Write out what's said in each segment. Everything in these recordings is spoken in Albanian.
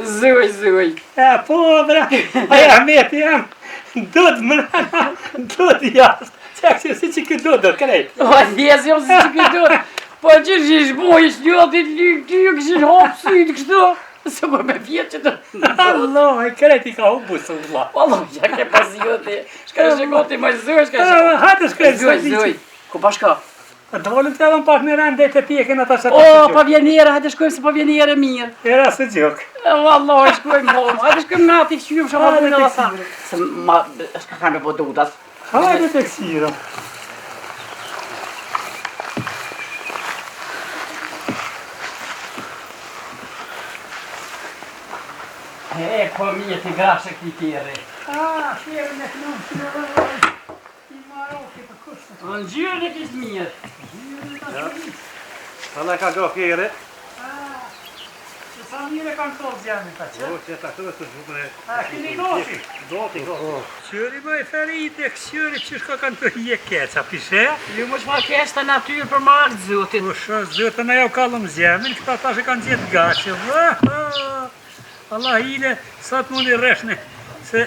Zuj. Po, bra, aja meti jam, dud mrena, dud jashtë. Qak që si që këtë dud, krejt. O, njës jam si që këtë dud. Po që shish boj, shljoti ty, këshin hapë sytë kështu. Se më me vjetë që të... Allah, e krejt i ka u busë, Allah. Allah, që ke pas joti. Shka shkoti ma zuj, shka shkoti. Hajtë shkrejt, Zuj. Ku bashka? Dolim të edhe pak në rënë dhe të pjekin ata që të O, pavjenere, hajtë shkojmë se pavjenere mirë. Era së gjok. Wallah, shkojmë home, hajtë shkojmë nati, këshyëm shumë hajtë në dhe sa. Se ma, shka kanë me po dudat. Hajde të kësira. E, po mirë të grashe këti tjere. Shere me kënon, që në rënë. I maroki për kushtë. Në gjyrën e kishtë mirë. Ana ka go kjere. Që sa mire kanë kohë zjamin ta që? O, që ta të të shukre. Kini goti? Goti. Qëri më e ferit e kësjëri që shka kanë të hje keqa, pishe? Ju më shma kesh të natyrë për marë zotit. Po shë, zëtën e jo kallëm zjamin, këta ta që kanë gjithë gaqë. Allah hile, sa të mundi reshne, se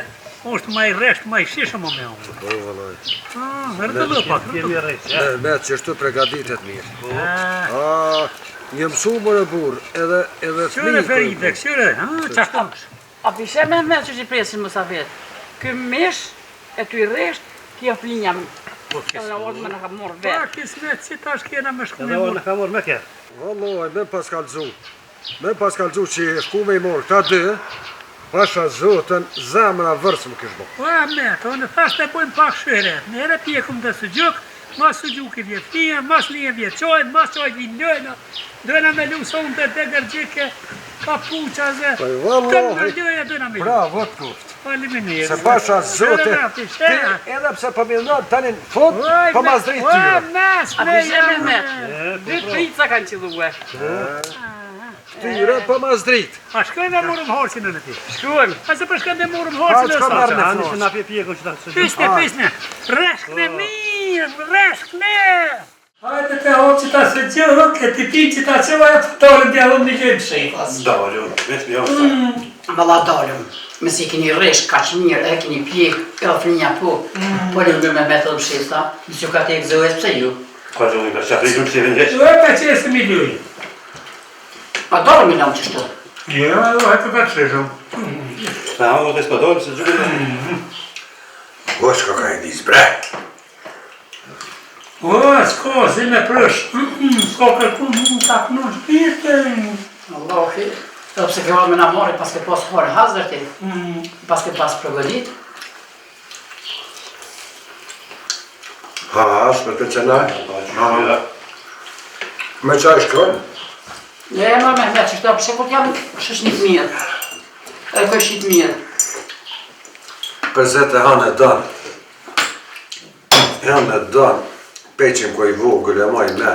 është ma i reshtë, ma i shishë më me unë. Po, vëllaj. Rëtë dhe pak, Kemi rejtë. Me që shtu pregaditet mirë. Një mësu më në burë, edhe Qëre ferite, qëre, qashtu. A pishe me që që presin më sa vetë. Kë mish e ty resht, kjo flinja më. Edhe në orë me në ka morë vetë. Pa, kismet, si tash kena me shku me Edhe o në mërë. ka morë me kje. Vëllaj, me pas kalëzu. Me pas kalëzu që e shku me i morë këta dy, pasha zotën, zemra vërës më kishë bo. Pa, me, to në thasht e bojmë pak shyre. Mere pjekum dhe së gjuk, mas së gjuk i vjetë fija, mas një vjetë qojnë, mas qojnë vinë lëjnë. Dojna me luson të degërgjike, kapuqa zë. Pa i Të vëllaj, mërdjoja dojna me luson. bravo të kuft. Faleminderit. Se pasha zotën, ti edhe pse pëmjënat tanin fut, pa mas drejt tyre. Mes, A pishe me me. Dy prica kanë qëllue. Tyre, pa mas drejt. A shkojnë dhe morëm horsin në ti. Shkojmë. A se përshkojnë dhe morëm horsin në çka sa. marrë? Ani që na pjekun që ta të Pisne. Reshkne mirë, reshkne. Hajde të hoqë që ta se gjëhë, këti pi që ta qëva e pëtolën të jahëm një gjëmë shifas. Dalju, vetë mi ose. Valla dalëm. Me si keni resh kaq mirë, e keni pjek, e flinja po. Po në ndër me metodë mshista, në që ka të egzohes pëse ju. Ka gjoni ka qafri gjurë që jenë gjesh. Jo e ka qesë mi lujë. A dalëm i nam qështu. Jo, e të ka qeshëm. Na, o të spadojmë se gjurë. O, shka ka e disë, bre. O, s'ko, si me prësh. S'ko kërku në tak në shpirtin. Allahi. Edhe pse ke valë me na mori pas ke pas hore hazër ti. Pas ke pas përgëdit. Ha, shme të qenaj. Me qaj shkon? Ne e ma me që shto, përse kur t'jam shëshnit mirë. E këshit mirë. Për zete hanë e danë. Hanë e danë. Peqim ko i vogël e maj me.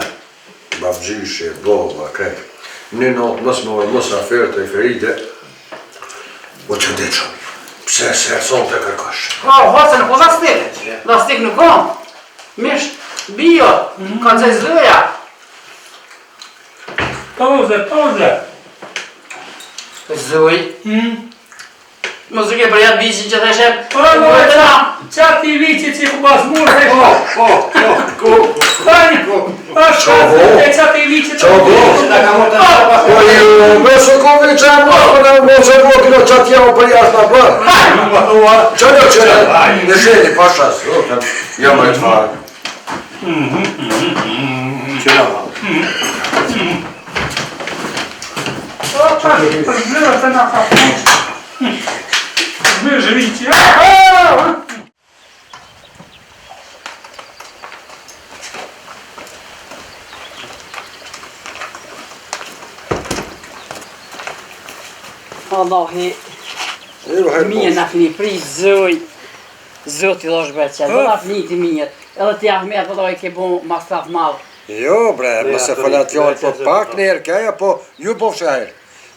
Babgjyshe, baba, krejt. Një notë mos më mos aferë të i ferite. O që ndeqëm. Pse se e son të kërkosh? Ka, hoce në po lastik. Lastik nuk kam. Mish, bio, kanë zaj zëja. Pauze. Zëj. Muzike për jatë biqin që të shem. Qatë i vici që ku pas murë e Ku? Tani, e qatë i vici të Po ju, me së kovi që e mos e vokino qatë jam për jashtë në bërë. Qënë, në zheni pasha zotën, jam e të farë. Qëna ma. Për zhërë të nga ka përshë. Zhërë vici. Allahi, mirë na fini pri zëj. Zoti do shbërë do na fini ti mirë. Edhe ti Ahmet vëllai ke bon masraf madh. Jo bre, mëse falat fjallë po pak njerë keja, po ju po fshajrë.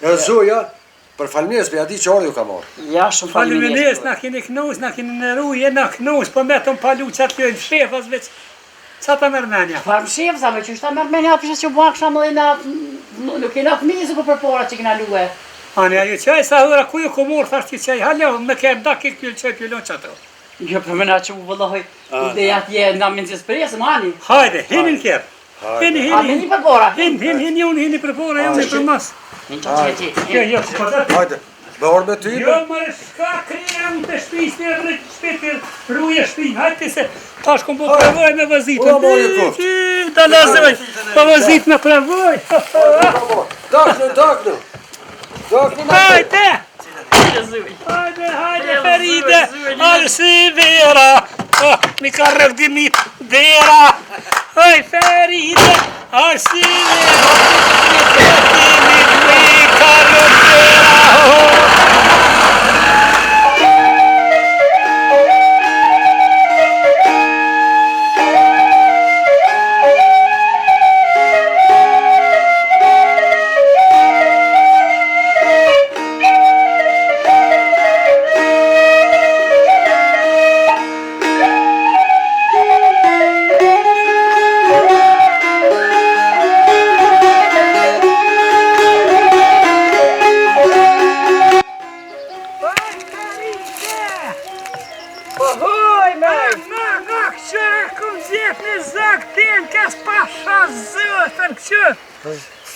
E zoja, për falmines për ati që orë ju ka morë. Ja, shumë Faleminderit, na keni knus, na keni nëru, jena knus, po me të mpalu qatë kjo e shefas veç. Qa ta mërmenja? Farm shef, sa me qështë ta mërmenja, përshës që buak shamë dhe na, nuk kena fëmijë se ku përpora që kena luë. Ani ajo qaj sa hëra ku ju komor thash ti qaj halo me ke nda ke pjell qaj pjellon qato. Jo për mëna që u vëllahoj, dhe atje nga minëzis presë, mani. Hajde, hinin kjerë. Hini. A me një për bora? Hini unë, hini për pora, jam për mas. Jo, s'ka të. Hajde, me orë me ty. Jo, mërë, s'ka krija unë të shpis një rrët shpetir rruje shpin. Hajde se, tash kom po prevoj me vëzitën. Da lazoj, po vëzit me prevoj. Daknu. Hajde! Hajde, Feride, arsi vera. Mi ka rëvdimit vera. Haj, Feride, arsi vera. Mi ka rëvdimit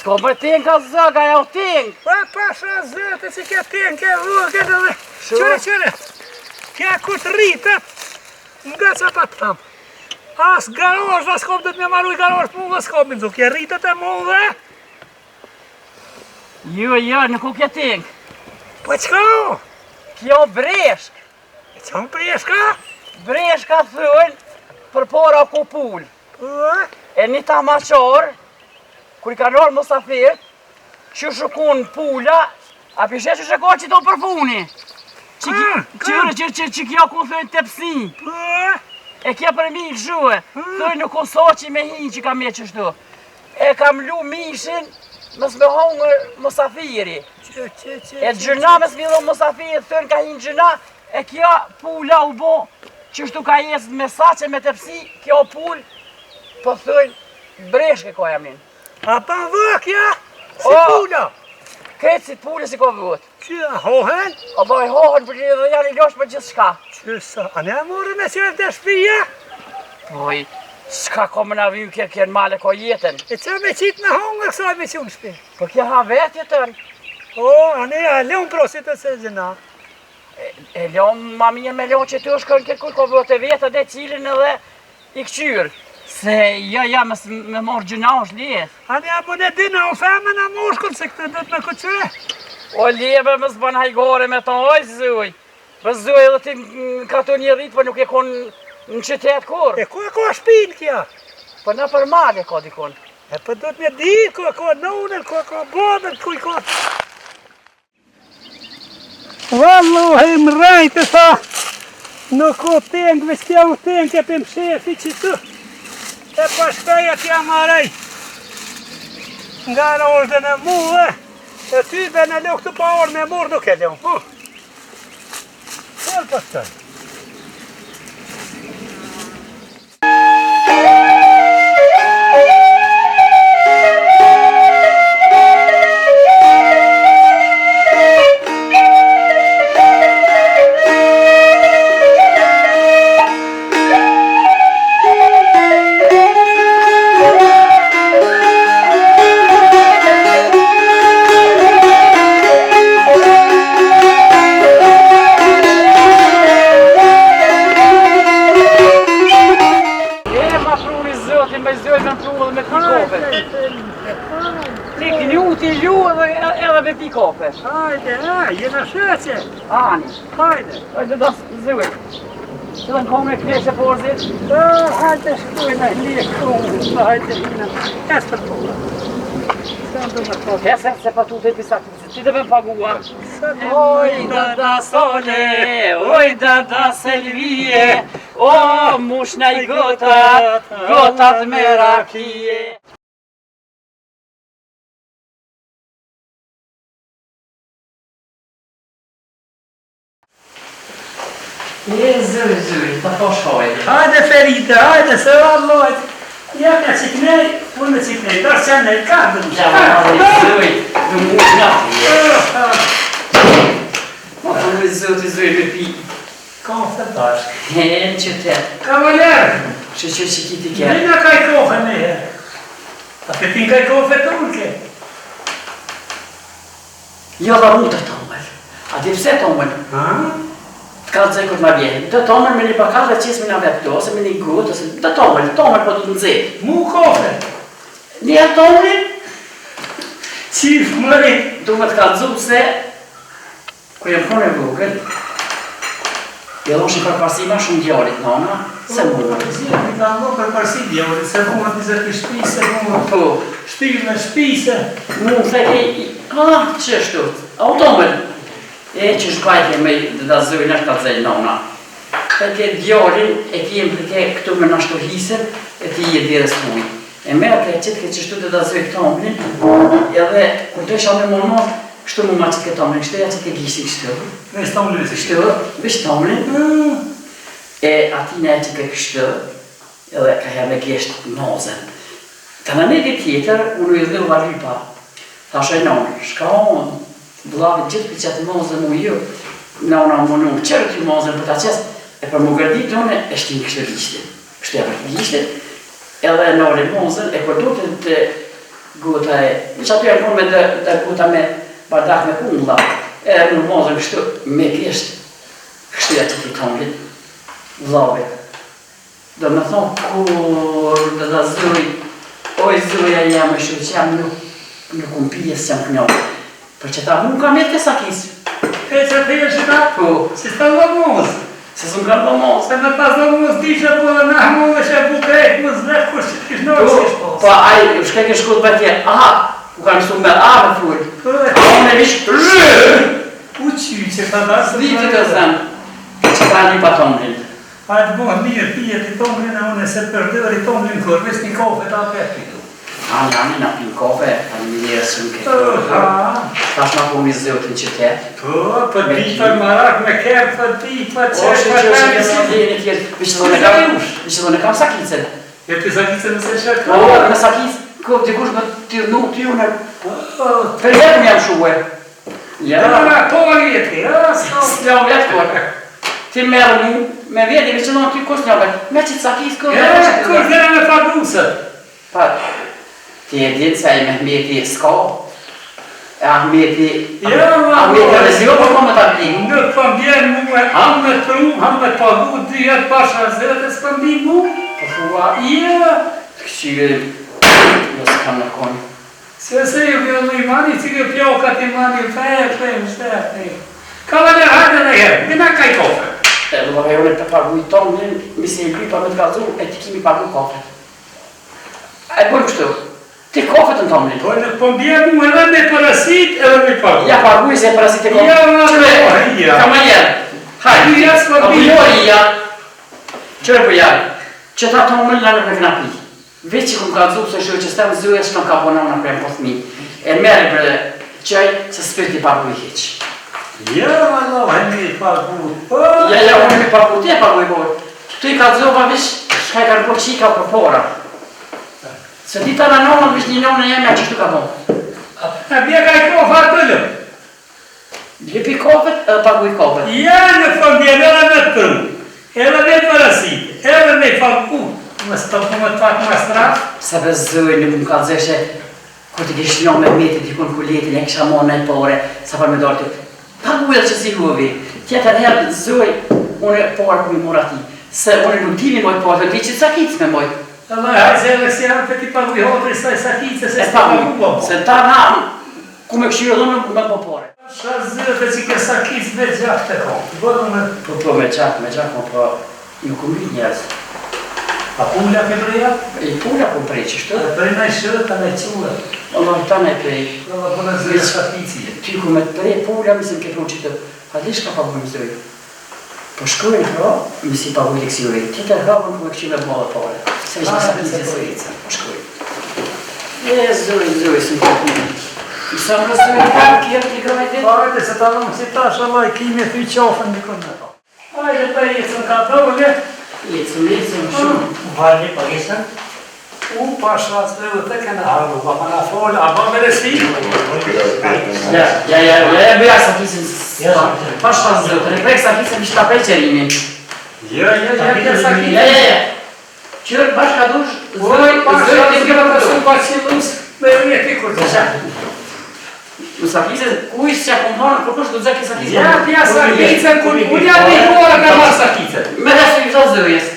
S'ko për t'ing ka zëga, ja u t'ing. Pa pasha zëtë që ke t'ing, ke vëgët edhe. Qëre. Kja ku të rritët, nga që pa të thamë. As garosh, as kom dhëtë me maru i garosh për më s'kom në kje rritët e mu dhe. Jo, nuk u kje t'ing. Po qka o? Kjo breshk. E që më breshka? Breshka thënë për pora ku pull. E një ta maqor, kur i ka nërë Musafir, që shukun pula, a pishe që shukon që to për funi. Që kjo ku thënë tepsi. E kja për mi i zhuë, thënë nuk o soqi me hinë që ka me qështu. E kam lu mishin, mës me hongër Musafiri. E gjëna mës me dhonë Musafiri, thënë ka hinë gjëna, e kja pula u bo, qështu ka jesë me saqe me tepsi, kjo pull, po thënë breshke ko jam minë. A pa vëkja? Si pula? Këtë si pullë si ko vëtë. Që hohen? Allah i hohen për dhe janë i losh për gjithë shka. Qësa, a ne morë me qërë të shpija? Poj, s'ka ko më në viju kje në male ko jetën. E që me qitë me hongë kësaj me që unë shpi? Po kje ha vetë jetën. O, a ne a leon prosit të se gjëna. E leon, ma mirë me leon që të është kërën kërkull ko vëtë e vetë dhe cilin edhe i këqyrë. Se ja, me morë gjëna është lijet. A ne a bu ne dina o femën a moshkull se këtë dhëtë me këqyre? O lieve më s'bën hajgore me ta oj zëj. Për zëj edhe ti ka të një rritë, për nuk e kon në qytet kur. E ku e ka shpinë kja? Për në për malje ka dikon. E për do të me di, ku e ka nonën, ku e ka babën, ku i ka... Vallohi më rajtë tha, nuk o tengë, veç kja u tengë, e për më shefi që tu. E pashtoja t'ja marej. Nga në ordën e muhe, e ty be në lukë të pa orë me morë nuk e leon. Qëllë pashtoj. Edhe me pikope. Hajde, jena shëqe. Ani. Hajde. Hajde da zëve. Që dhe në kom e kreshe porzit? Hajde shkujnë, lije krumë, hajde hina. Esë për toga. Kese se pa tu të pisa ti dhe me pagua. Oj da sole, oj da selvije, o mushna i gotat me rakije. Zëj, ta po shkoj. Hajde Feride, hajde se vallojt. Jam e qiknej, unë me qiknej, ta që ne ka dëmë. Zëj. Du mos nga Ma të në zotë me pi. Kafe bashkë. Në qytet. Kavaler! Që ki ti kjerë. Nina kaj kofe ne he. A të tin kaj kofe turke? Jo dha unë të tomëll. A di pse tomëll? Të ka të zekut ma vjenë. Të tomëll me një bakar dhe qesë me nga vetë, ose me një gut, ose të tomëll po të në nëzit. Mu kofe. Një tomëllin? Qif mëri. Du me të ka të zup se, kër jem kone vogël, jelon përparsi ma shumë djallit nana, se mua. Si e ka më përparsi djallit, se mua të zërti shpise, mua Po. shtirë me shpise. Mu theke, qështu, automëll. E që shbajke me dhe da zërin është ka të zëjnë nana. Theke djallin e ti jem përke këtu me nashtu hisën, e ti je dhires të ujë. E me atë e qitë ke qështu dhe da zëjnë tomëllin, edhe kur të isha me mono, kështu mu ma qitë ke tomëllin, kështu ja qitë ke gjishti kështu. Vesh tomëllin si Kështu, vesh tomëllin. E ati ne qitë ke kështu, edhe ka her me gjesht nozen. Të në një dit tjetër, unë i dhe u varypa. Thashe nonë, shka onë, vlavit gjithë për qatë nozen mu ju, nona më nuk qërë t'ju nozen për ta qesë, e për më gërdit une, e shtin kështu gjishtin. Kështu e për gjishtin, edhe nore nozen, e për do të guta e, që aty e punë me dhe guta me bardak me kumla, e në nozen kështu me gjesht, kështu e që t'i tomlit, vlavit. Do me thonë, kur dhe da zëri, oj zëja jam e shu që jam nuk unë pijes që jam kënjohë. Për që ta mu kam jetë ke sakis. E që të e që ta? Po. Si s'ta lëmuz. Se s'u kam lëmuz. Se në pas lëmuz di që po në mu dhe që bu krejt më zlek kur që t'kish nërë që shpo. Po, aj, shke ke shkut për tje, aha, ku kam su me a me full. A unë e vish, rrë! U qy që ta da së Zdi të të zënë, që ta një pa tomlin. Hajtë bëhë mirë pijet i tomlin e une se përdër i tomlin kër, ves një kofe ta për pitu. A një na pin kofe, a një njërë së më ke. Tash ma po mi zëtë në qytet. Po, për di për marak me kërë, për di për O, qesh për tani. Vishë do në kam sakicën. E të sakicën nëse që ka? O, me sakicë, dikush me t'ju në... Për jetë më jam shuhe. Da nga po vjeti, S'ja u vjetë kërë. Ti merë mu, me vjeti, vishë do në ty kus një vjetë. Me qitë sakicë kërë. Kërë dhe me fagusët. Pa, ti e ditë se e Mehmeti s'ka. Ahmeti... Ahmeti e rezio për më të ablimu. Nuk për bjerë mu e hamë me pru, hamë me pagu, 2 jetë pasha zërët e s'për mbi mu. Po thua, këqyri, jo s'kam në konë. Se ju kjo në imani, që kjo pjokat imani, fe. Ka dhe në hajde dhe herë, dina kaj kofe. E do e unë të pagu i tonë, mi se i bli pa me të gazu, e ti kimi pagu kofe. E bërë kështu, ti kofe të në tonë. Po në po mbjerë mu edhe me parasit, edhe me pagu. Ja pagu i se parasit e kofe. Ja, ka ma jerë. Hajde, a bujori ja. Qërë për jarë, që ta tonë më lënë për knapi. Veç që këm ka dzu se shërë që s'tem zëve që kam ka bona unë premë po thmi. E merë për qëj se s'përti pagu i heq. Ja, no, hajmi i pagu. Ja, unë mi pagu, ti e pagu i bojë. Tu i ka dzova vish, shka i ka në po qika për pora. Se ti ta në nonë, vish një nonë e jemi a qështu ka bojë. A bje ka i kofa atë. Lipi kofet edhe pagu i kofet. Ja, në fëmbjerë edhe me të pru. Edhe me parasit, edhe me pagu. Më stopë më të pak më straf. Se për zëjë në më ka dzeshe, kur të kishë një me metit i kun kuletin, e kisha monë në pore, sa për me dorë të. Pagu e që si luovi. Tjetër herë zëjë, unë e porë për mi mora ti. Se unë nuk timi mojë porë, të ti që të sakicë me mojë. Edhe hajse edhe si janë të ti pagu i hotri saj sakicë, se pagu po. Se ta na, ku me këshirë dhe me po pore. Ša zërët e që ke sakicë me gjahtë e kohë. Po me gjahtë, po nuk u mrit njerës. A pula ke preja? I pula po prej qështu? E prej na i shërët, ta na i qurë. Allah ta na i prej. Allah po në zërë shakicije. Ty ku me prej pula, mislim ke pru që të, pa di shka pa bujmë zërë. Po shkojnë pra, misi pa bujtë kësjure. Tjetër hapën ku me këqime bëllë pare. Se ishme sakizë e sërica, po shkojnë. E zërë, së më të punë. I sa më zërë, ka më kjerë t'i grajtë? Hajde, se ta nëmë si tash, Allah i kimi e thuj qofën në kënë. Hajde, pa jetësën ka dole. Jetësën shumë. Valje, pa jetësën. pasha të këna haru, pa më na folë, a ba me resi? Ja, bëja sakisin. Pasha zëtë, reprek sakisin në shtapel qerimin. Ja, sakisin. Qërë bashka dush, Oj, pasha të këna pësu pa qilus, me rjeti kur të shakë. Në sakisin, kujës që ja kom thonë, për kështë du zëki sakisin. Ja, pja sakicën, kur uja një kora ka ma sakicën. Me dhe sy zë zëjes.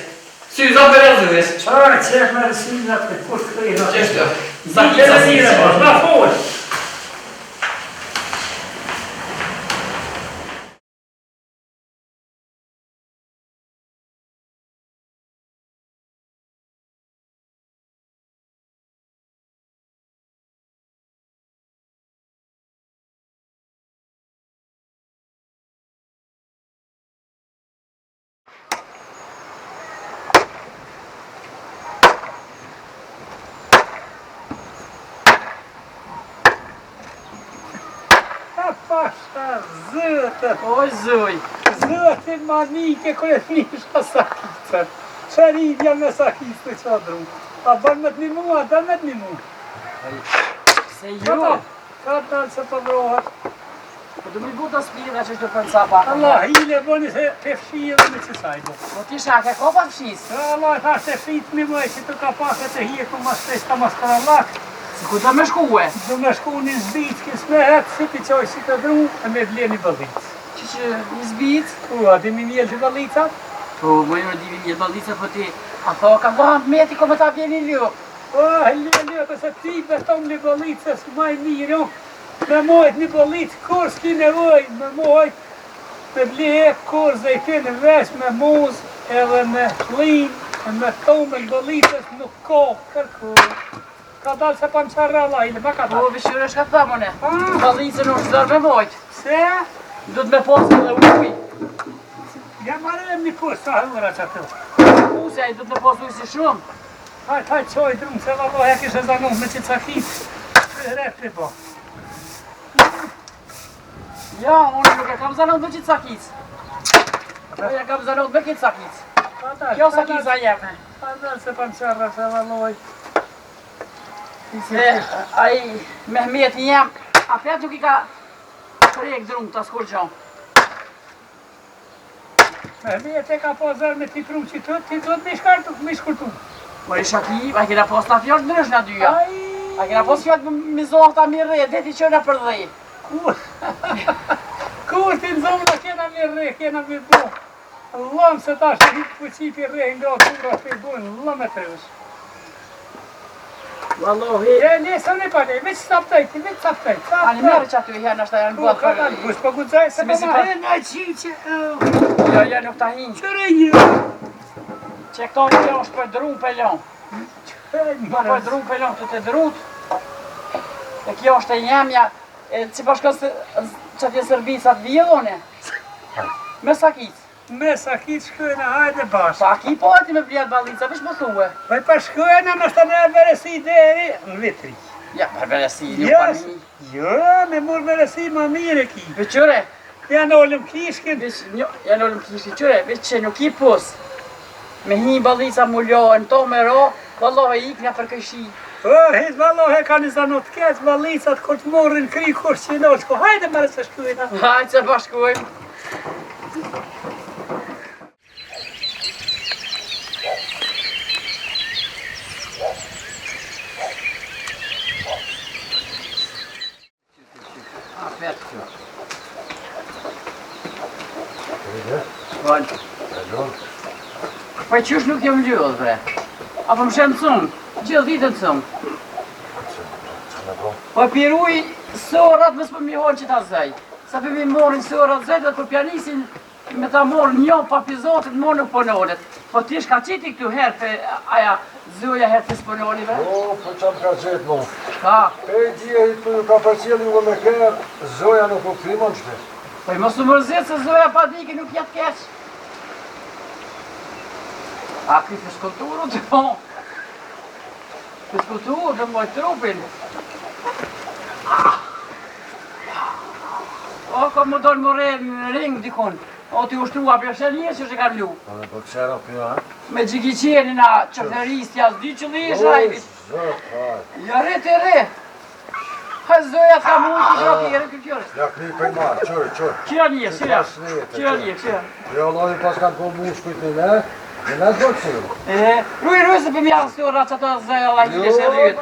Sy zë për e zëjes. Qaj, qef me rësinat për kur të krejnë. Qeshtë? Zakisa sire, bash, na folë. Pasha zëtë. Oj, zëj. Zëtë manike kërë nisha sakicën. Qëridja me sakicë të qadru. A bërë me të një mua, da me të një mua. Se ju. Ka dalë se të vrohet. Po du mi buta spira që shtu për capa. Allah, hile bëni se të fshije dhe me qësaj do. Po ti shake, ko pa fshis? Allah, ta se fit një mëj që të ka paket të hjeku ma shtesta ma skarallak. Si ku të me shkuhe? Do me shku një zbic kës me hetë, si ti qoj si të dru, e me vle një bëllic. Që një zbic? A di mi mjellë të bëllicat? Po, më një di një ballica, po ti, a tho, ka bëha meti, ko me ta vjeni ljo. Pëse ti beton një bëllicës maj mirë, jo. Me mojt një bëllic, kur s'ki nevoj, me mojt, me vle kur zë i të në vesh, me muz, edhe me shlin, e me tomë në bëllicës nuk ka kërkur. Ka dalë se pa më qarra lajle, ma ka Po, dalë. vishur është ka të thamone. Ballicën nuk shdar me mojt. Se? Du të me posë edhe uj. Ja marrem një posë, sa hëra që atë. Usja i du të me posë uj si shumë. Hajt qoj drumë, se valla e kishe zanum me që cakit. Repri po. Ja, unë nuk e kam zanot me qitë sakic. Po, ja kam zanot me kitë sakic. Kjo sakica jeme. Pa dalë se pa më qarra se valloj. Se, ai, Mehmeti jem, a fet nuk I ka prek drumë të askur qonë. Mehmet e ka po zërë me ti pru që ti të me shkurtu. Por I shaki, a kena pos të fjallë ndrysh në dyja. Ai, A kena pos fjallë me zohta mi rre, dhe ti qëna për dhej. kur ti në zonë kena me rre, kena me bo. Lëmë se ta shë hitë pëqipi rre, nga kura të I bojnë, lëmë e të është. Wallohi. E, nesër në pale, veç saptajti, veç saptajti. Ani merë që aty herë nështë janë Po, bëtë ka për... dalë, kush po gudzaj, se Si me si po pa- ma e në qiqe. Ja nuk ta hinjë. Qëre një. Që këto kjo është për dru pelon. Për dru pelon të të drut. E kjo është e njemja, që bashkës që t'je sërbicat vjellone. Me sakic. Me sakit shkojnë, hajde bashkë. Saki po ati me vjet ballica, vish më thue. Vaj pa shkojnë, në shtë në veresi deri në vitri. Ja, për veresi, një Jas, pani. jo, me mur veresi ma mire ki. Bëqyre, Janë ollëm kishkin. vish, janë ollëm kishki qyre, vish që nuk I pus. Me hi ballica mu lojnë, to me ro, vallohe iknja për këshi. O, hitë vallohe ka një zanot keq, ballicat kur të morrin kri kur që në shko. Hajde mërë se shkojnë. Hajtë që bashkojmë. Po e qysh nuk jam ljodh, bre? Apo më shenë cumë, gjithë ditën cumë. Po e piruj sorat mësë për mi honë që ta zëj. Sa për mi morin sorat zëj, dhe për pjanisin me ta morë një pa pizotit, morë nuk pononet. Po t'ish ka qiti këtu herë për aja zëja herë për s'pononi, bre? O, po qamë ka qëtë mu. Ka? E dhja i të ka përcjeli nga me kërë, zoja nuk u primon qëtë. Po I mos u mërzit se zëja pa dike nuk jetë keq. A këtë fiskulturu të po. Fiskulturu të moj trupin. O, ka më donë më re në ring dikon. O, ti ushtrua për shëllje që që kam lu. Po, po kësera për jo, ha? Me gjigjiqeni na qëfëristja s'dy qëllisha i vit. Ja re të re. Ha zoja ka mu të gjati e rekrytjores. Ja këni për marë, qërë. Qëra një, qëra. Qëra një, qëra. Jo, lojnë pas kanë po mushkujt në ne, në ne të bëksirë. Ruj se për mjallë stora që të zoja la një shë rryt.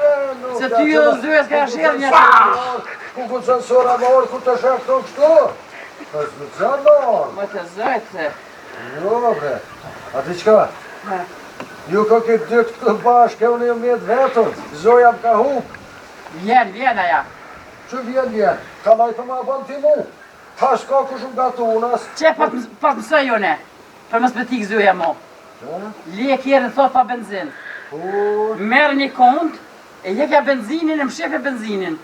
Se ty dhe zoja s'ka shërë një shërë. Ku ku të sora më orë, ku të shërë këto kështo? Pas më të zanë më orë. Më të zojtë se. Jo, bre. A ti qka? Ju ka këtë dytë këtë bashkë, unë jë mjetë vetën. Zoja më ka hukë. Vjen aja. Që vjen? Ka lajtë ma banë ti mu. Ha s'ka ku shumë gatu unas. Që pas mësoj jone? Për më spetik zoja mo. Le kjerën thot pa benzin. Merë një kont, e jekja benzinin, e më shefe benzinin.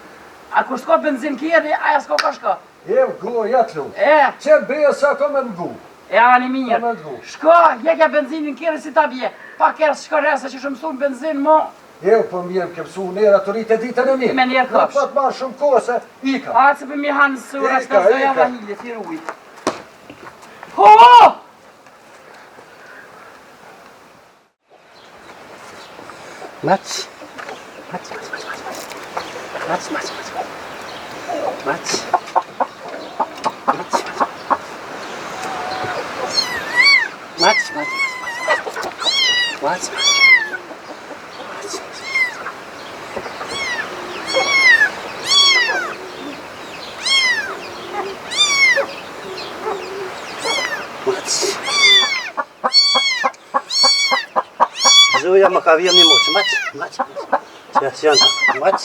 A kur s'ka benzin kjerë, aja s'ka ka shka. E më gu, jetë lu. Që beja sa ka me në gu. E ani mirë. Shko, jekja benzinin kjerë si ta bje. Pa kjerë s'ka resa që shumë sun benzin mo. E më për mirë ke mësu nera të rritë e ditën e mirë. Me njerë kopsh. Në pat marë shumë kose, ika. A, që për mi hanë sura që të zoja vahilje, ti rujt. Ho! Mats. Zoja më ka vjen një moqë, Mats. Që janë të, Mats.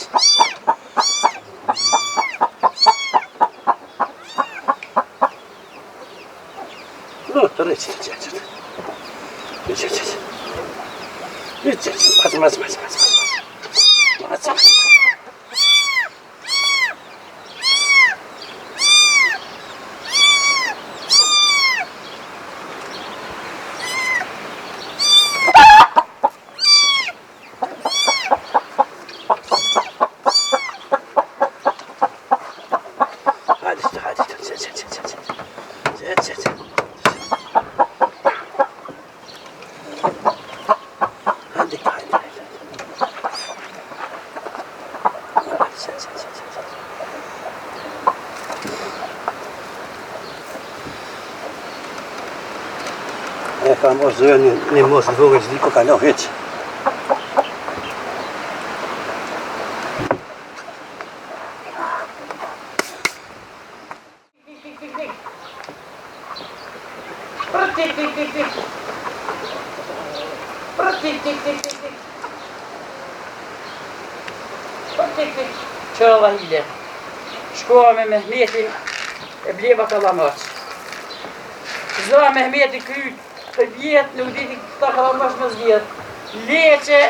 Të rëqë, Mats. E ka mos zoja një mos në vogël që diko ka lo heq. Qëra vahilje. Shkoha me Mehmetin e bleva kalamaç. Zoha Mehmeti kryt për vjetë, nuk diti këta kalamaç më zvjetë. Leqe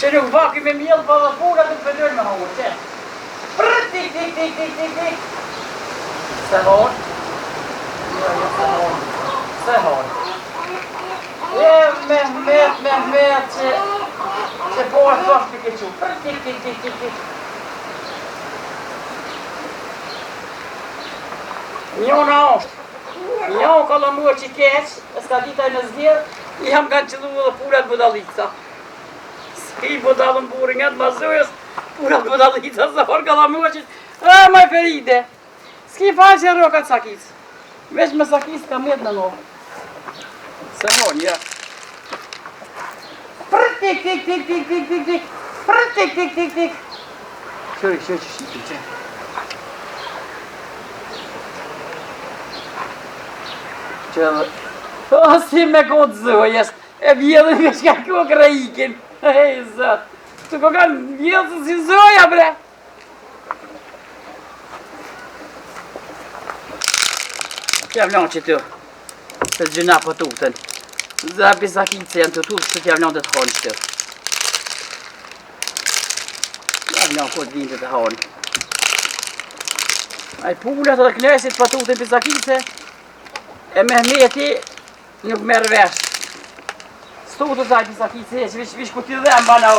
që nuk vaki me mjellë pa dhe pura të përdojnë me hongë, që? Tik. Se honë? Jo, se honë. Se honë. E Mehmet që po është bashkë për kequ. Tik. Njona është. Njona ka lëmur që keq, e s'ka ditaj në zgjerë, i jam kanë qëllu dhe purat budalica. S'ki budalën burin nga të mazojës, purat budalica, zahor ka lëmur që... maj feride, s'ki faqë e rokat sakis. Veç me sakis ka met në novë. Se honë, ja. Tik. Qëri, që shqipin, që. Si me kotë zojes, e vjedhën me shka kokë rajikin. Hej, zët, të ko kanë vjedhën si zoja, bre. T'javlon që të, të gjëna po tutën. Zë pisakit se janë të tutë, që t'javlon të të honë që të. T'javlon këtë vindë të honë. Aj pullat të knesit po tutën pisakit se, e Mehmeti nuk merë vesh. Stu të zaj pisakit se, që vish ku t'i dhem bana